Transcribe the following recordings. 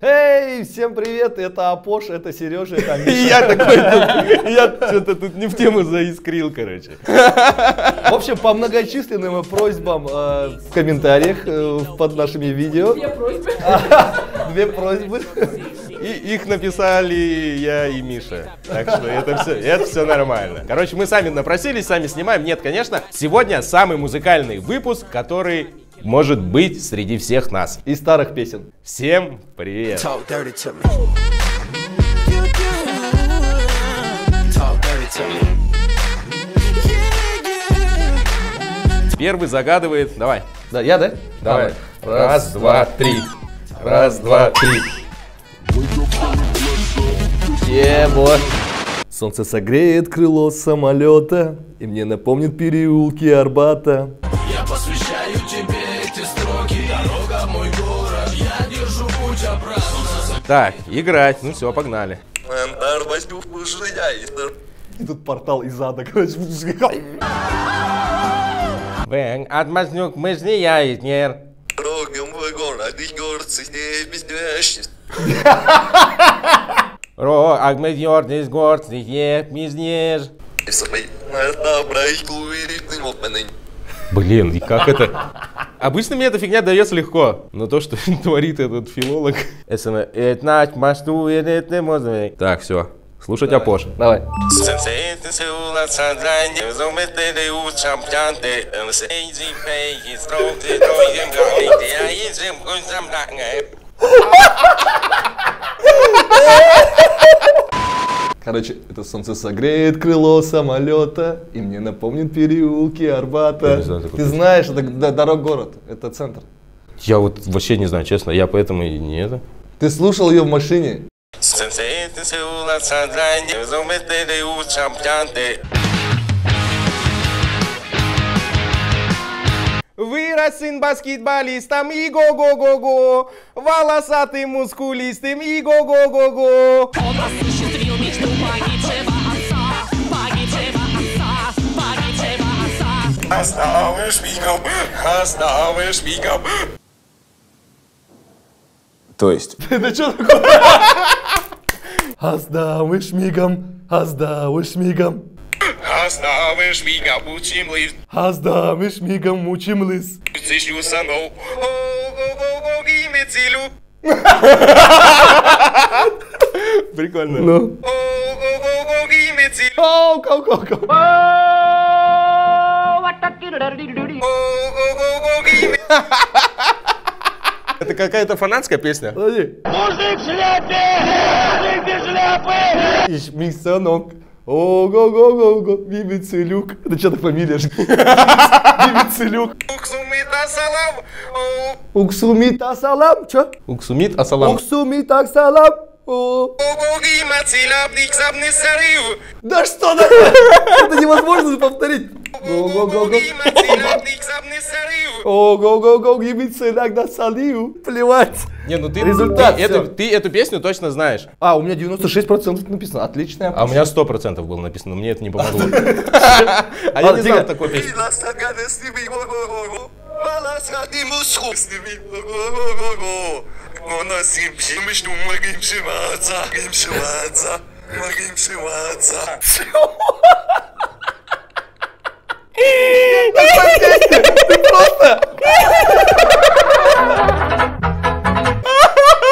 Эй, всем привет, это Апош, это Сережа, это Миша. Я такой, я что-то тут не в тему заискрил, короче. В общем, по многочисленным просьбам в комментариях под нашими видео. Две просьбы. И их написали я и Миша. Так что это все нормально. Короче, мы сами напросились, сами снимаем. Нет, конечно, сегодня самый музыкальный выпуск, который может быть среди всех нас. И старых песен. Всем привет. Первый загадывает. Давай. Да, я, да? Давай. Раз, два, три. Раз, два, три. Солнце согреет крыло самолета и мне напомнит переулки Арбата. Я посвящаю тебе эти строки. Дорога в мой город, я держу путь обратно. Так, играть. Ну все, погнали. И тут портал из ада, короче. Вэн, отмазнюк мыжнияет, нер. Ро, агмедьордис гордсних ет мизнеж. Блин, и как это? Обычно мне эта фигня дается легко, но то, что творит этот филолог... Так, все. Слушать Апош. Давай. Короче, это солнце согреет крыло самолета и мне напомнит переулки Арбата. Не знаю, Ты знаешь, это дорог-город, это центр. Я вот вообще не знаю, честно, я поэтому и не это. Ты слушал ее в машине? Вырос сын баскетболистом и го-го-го-го, волосатым мускулистым и го-го-го-го. Он осуществил мечту погибшего отца. Оставишь мигом. То есть? Это что такое? Аздавишь мигом, аздавишь мигом. Оставишь мигом, учим лист. Аздавишь мигом, мучим лыс. Зищу санов. О-го-го-го, имецилю. Прикольно. Ну. О-го-го-го, имецилю. Оу, кау-кау-кау. О-го-го-го, имецилю. Это какая-то фанатская песня? Подожди. Мужик в шляпе! Мужик без шляпы! Ишмисанок. Ого-го-го-го, Бибицелюк. Это что так фамилия же? Бибицелюк. Уксумита салам. Уксумит асалам. Чё? Уксумит асалам. Уксумит асалам. О-го-го-ги мацила, бдиксабны сарив. Да что такое? Это невозможно повторить. Ого-го-го. Ого-го-го, Бибицеляк на салию. Плевать. Не, ну ты, Результат, ты эту песню точно знаешь. А, у меня 96% написано. Отличная. А у меня 100% было написано, но мне это не помогло. А я не знал такой песни.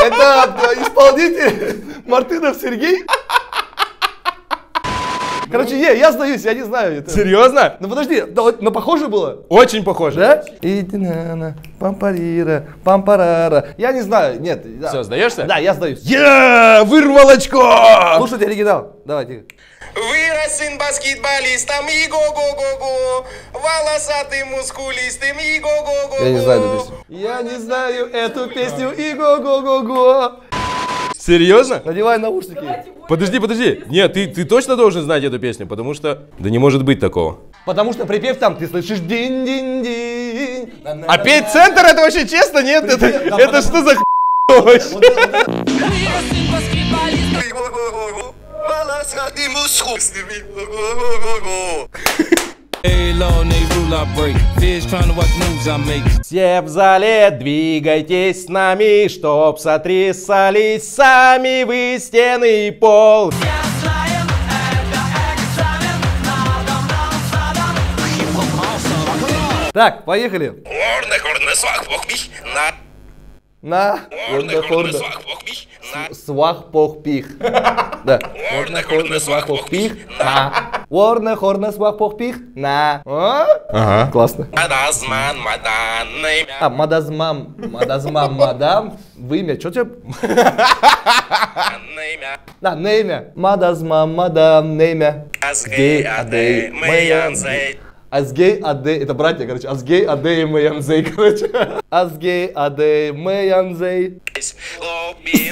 Это исполнитель Мартынов Сергей. Короче, я сдаюсь, я не знаю. Это... Серьезно? Ну подожди, но похоже было? Очень похоже. Да? Идинана, пампарира, пампарара. Я не знаю, нет. Да. Все, сдаешься? Да, я сдаюсь. Вырвал очко! Слушайте оригинал. Давайте. Вырос сын баскетболистом и го-го-го-го, волосатым мускулистым и го-го-го-го. Я не знаю эту песню. Я не знаю эту песню и го-го-го-го. Серьезно? Надевай наушники. Подожди. Нет, ты точно должен знать эту песню, потому что... Да не может быть такого. Потому что припев там, ты слышишь динь-динь-динь. А петь центр это вообще честно, нет? Это что за Вырос сын баскетболистом. Волосатым мускулистым и го-го-го-го. Все в зале, двигайтесь с нами, чтоб сотрясались сами вы стены и пол. Так, поехали. На. Свах пох пих. Да. Хорна свах пох пих. На. Хорна свах пох пих. На. Ага. Классно. Мадазмам, мадам. Вымя. Что тебе? Да, неймя. Мадазмам, мадам, неймя. Азгей, адей, мэянзей. Азгей, адей. Это братья, короче. Азгей, адей, мэянзей, короче. Азгей, адей, мэянзей. Love me,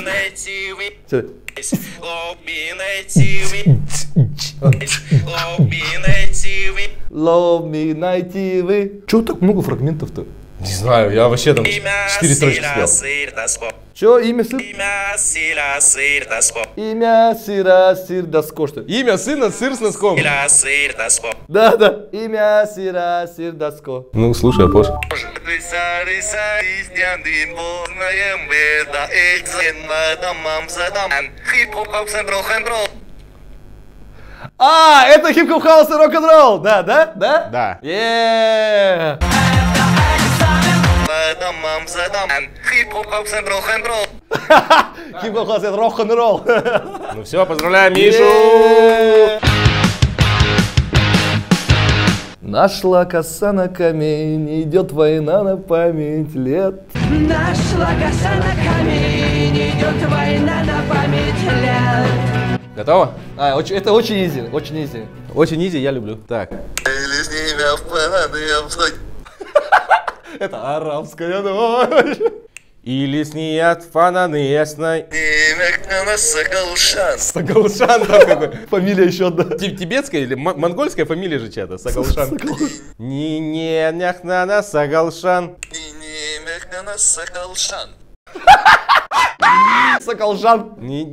найти вы. Чего так много фрагментов-то? Не знаю, я вообще там 4 строчки спел. Че, имя сын? Имя сыра, сыр доско, что ли? Имя сына сыр с носком. Да, да. Имя сыра, сыр доско. Ну, слушай, Апош. А, это хип-хоп, хаус и рок-н-ролл. Да, да, да? Да. Еее. Хип-хоп, хаус и рок-н-ролл. Ну все, поздравляем Мишу. Нашла коса на камень, идет война на память лет. Нашла коса на камень, идет война на память лет. Готово? Это очень изи, очень изи. Очень изи, я люблю. Так. Это арабская ночь. Или снят фананы ясной. Сагалшан там какой. Фамилия еще одна. Тибетская или монгольская фамилия же чья-то? Сагалшан. Не няхнана Сагалшан. Соколжан. Не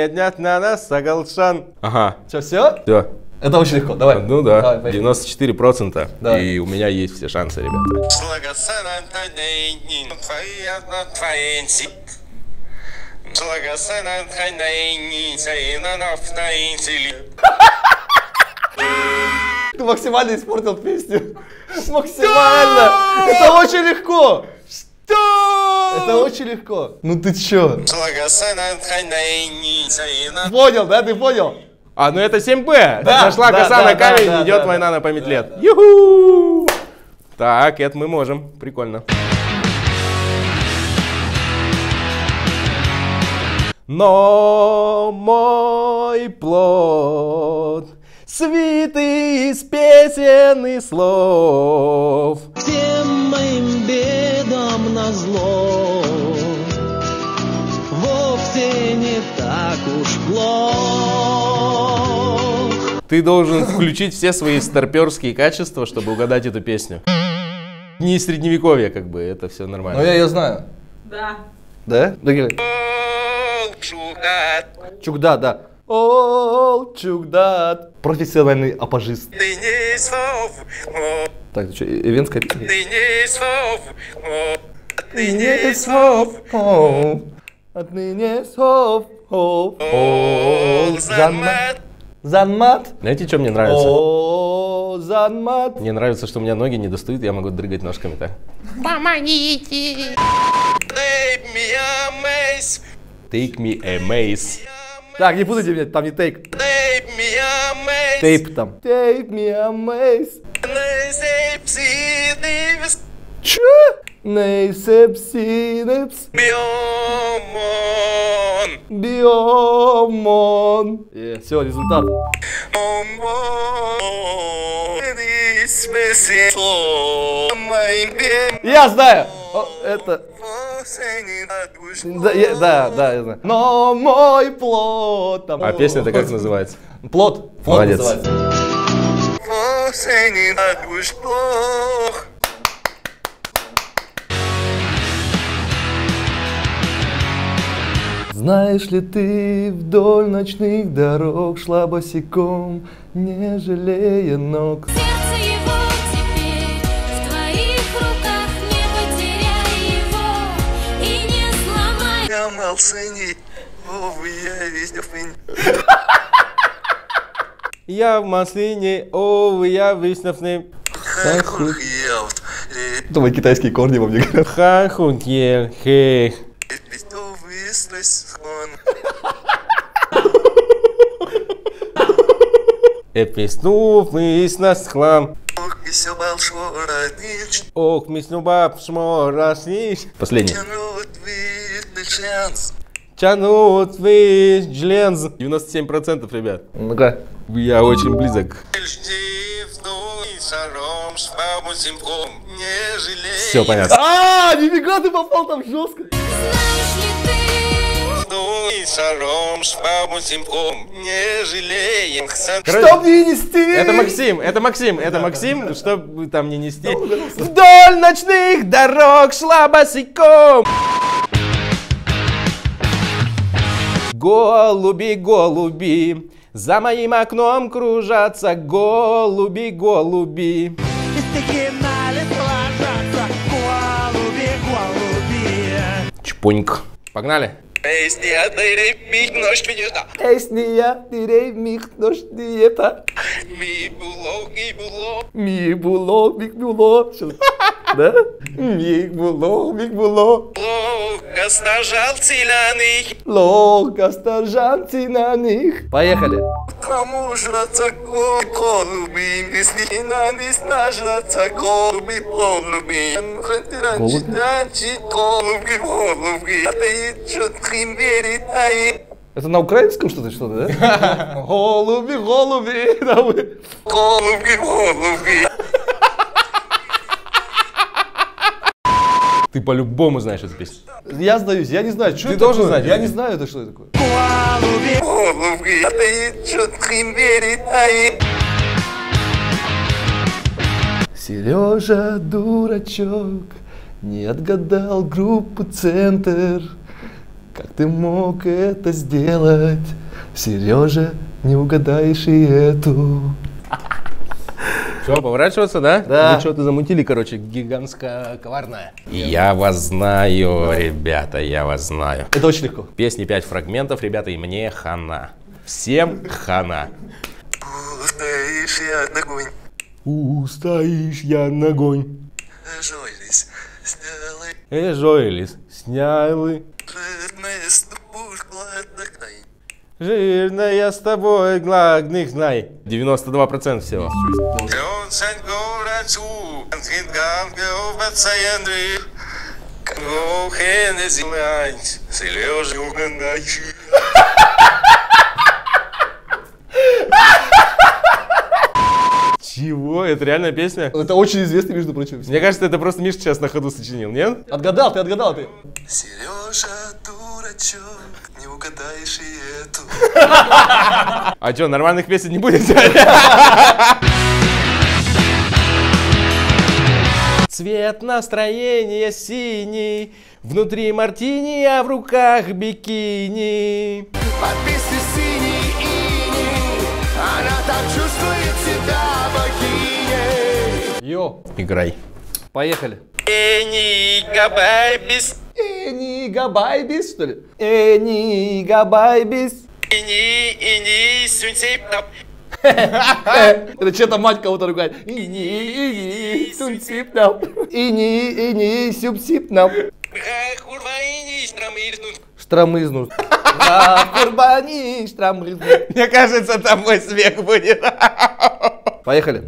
няхнана Сагалшан. Ага. Что, все? Все. Это очень легко, давай. Ну да, Давай, 94%. Давай. И у меня есть все шансы, ребята. Ты максимально испортил песню. Максимально. Это очень легко. Это очень легко. Ну ты чё? Понял, да? Ты понял? А, ну это 7Б. Да, Нашла да, коса да, на да, камень, да, идет да, война да. на память лет. Юху! Так, это мы можем. Прикольно. Но мой плод свитый из песен и слов. Всем моим бедам назло вовсе не так уж плох. Ты должен включить все свои старперские качества, чтобы угадать эту песню. Не из средневековья, как бы, это все нормально. Ну я ее знаю. Да. Да? Да, говори. Чукдат, да. Ол, чукдат. Профессиональный апажист. Так, ты что, ивенская песня? Отныне слов, отныне слов, Занмат. Занмат. Знаете, что мне нравится? О, Занмат. Мне нравится, что у меня ноги не достают, я могу дрыгать ножками так. Помогите. Take me a maze. Так, не путайте меня, там не тейк. Тейп там. Take me a maze. Чё? Нейсепсинепс. Биомон. Все, результат. Я знаю. Это... Да, я знаю. Но мой плод... Там... А песня-то как называется? Плод. Молодец. Называется. Знаешь ли ты, вдоль ночных дорог шла босиком, не жалея ног. Сердце его малсыни, я везде фынь. Я в маслине, я вишневный. Хахухьелт, Думаю, китайские корни во мне говорят. Хахуньел, хех. везде выстрось сон. Эписну виснас хлам. Ох, весел большой роднич, Ох, мисну баб шморасниш. Последний. тянут видный шанс. Чанут виш джленз. 97%, ребят. Ну-ка. Я очень близок. Все понятно. А, нифига ты попал там жестко. Что мне нести? Это Максим, чтобы там не нести. Вдоль ночных дорог шла босиком. Голуби, голуби, за моим окном кружатся голуби, голуби. Чпуньк. Погнали. Песни отдыри, пить ночь меня. Песня, дерей, мих, нож, диета. Ми було, ми було. Миг було, миг було. Сейчас. Да? Миг було, миг було. Лока стажал циляный. Лока стажанцы на них. Поехали. Кому жраться голуби, если на не стажаться голуби, голуби. Голуби. А ты что трим верит, Это на украинском что-то, да? Голуби, голуби. Да, вы. голуби, голуби. Ты по-любому знаешь эту песню. Я сдаюсь, я не знаю, что Ты это должен такое. знать, Я да? не знаю, это что это такое. Голуби. А ты что трим верит, Сережа, дурачок, не отгадал группу «Центр». Как ты мог это сделать? Сережа, не угадаешь и эту. Все, поворачиваться, да? Да. Вы что-то замутили, короче, гигантское коварное. Я вас знаю, ребята, я вас знаю. Это очень легко. Песни 5 фрагментов, ребята, и мне хана. Всем хана. Стоишь я ногонь. Устоишь я на огонь. Жойлись, сделай Жойлис, сняли. жирное с тобой гладкой. Жирная с тобой гладных знай. 92% всего. Гонсань горацу, конфингам пациенты. Кохене зимать, Сережа угадающий. Чего? Это реальная песня? Это очень известный, между прочим. Мне кажется, это просто Миша сейчас на ходу сочинил, нет? Отгадал, ты отгадал, ты. Сережа, дурачок, не угадаешь и эту. А что, нормальных песен не будет? Цвет настроения синий, внутри мартини, а в руках бикини. Подписи синий иней, она так чувствует себя богиней. Йо, Играй. поехали. Эни габайбис, Эни габайбис, что ли? Эни габайбис. ини сунсиптап. Это что-то мать кого-то ругает. Ини, сумсипнам. Ини, сюмсипнам. Хурвайни страмирнут. Штрамызнут. Курбани, штрамызнут. Мне кажется, там мой смех будет. Поехали.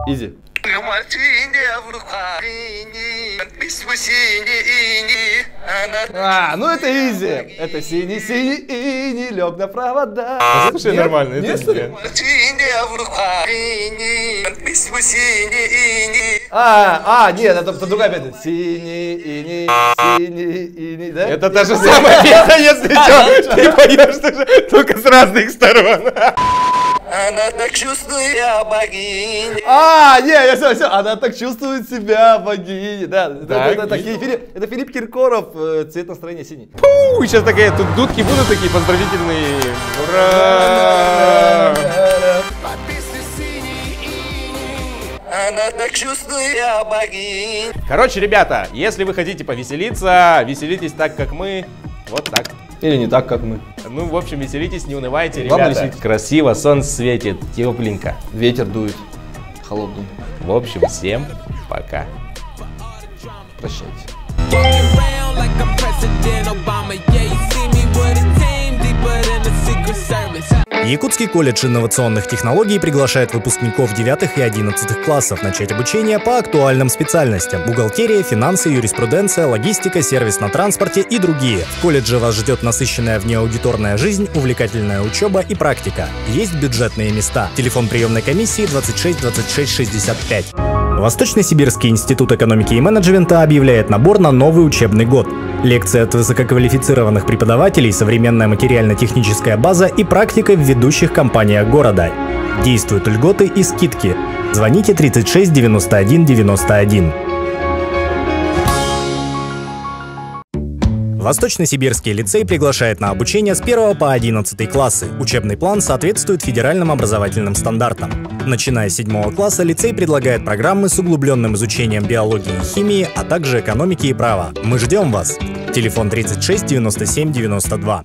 Изи. Мартине в руках, ини, подписывай синий ини. Она Ну это изи. Это синий, ини, лег на провода. Слушай, Нет? нормально. Нет, это что ли? нет. Мартине в руках, ини, подписывай синий ини. Нет, это другая песня. Синий, ини, да? Это та же самая песня, если что. Ты поешь тоже, только с разных сторон. Она так чувствует богиня. Все. Она так чувствует себя богиней. Да, Так, это Филипп Киркоров, цвет настроения синий. Фу, сейчас такие тут дудки будут такие поздравительные. Ура! Подписи синий иней. Она так чувствует богиня. Короче, ребята, если вы хотите повеселиться, веселитесь так, как мы. Вот так. Или не так, как мы. Ну, в общем, веселитесь, не унывайте, Главное, ребята. веселитесь. Красиво, солнце светит, тепленько. Ветер дует. Холодный. В общем, всем пока. Прощайте. Walking around like I'm President Obama. Yeah, you see me with a team deeper than the Secret Service. Якутский колледж инновационных технологий приглашает выпускников 9 и 11 классов начать обучение по актуальным специальностям: бухгалтерия, финансы, юриспруденция, логистика, сервис на транспорте и другие. В колледже вас ждет насыщенная внеаудиторная жизнь, увлекательная учеба и практика. Есть бюджетные места. Телефон приемной комиссии 26 26 65. Восточно-Сибирский институт экономики и менеджмента объявляет набор на новый учебный год. Лекции от высококвалифицированных преподавателей, современная материально-техническая база и практика в ведущих компаниях города. Действуют льготы и скидки. Звоните 36 91 91. Восточно-Сибирский лицей приглашает на обучение с 1 по 11 классы. Учебный план соответствует федеральным образовательным стандартам. Начиная с 7 класса лицей предлагает программы с углубленным изучением биологии и химии, а также экономики и права. Мы ждем вас! Телефон 36 97 92.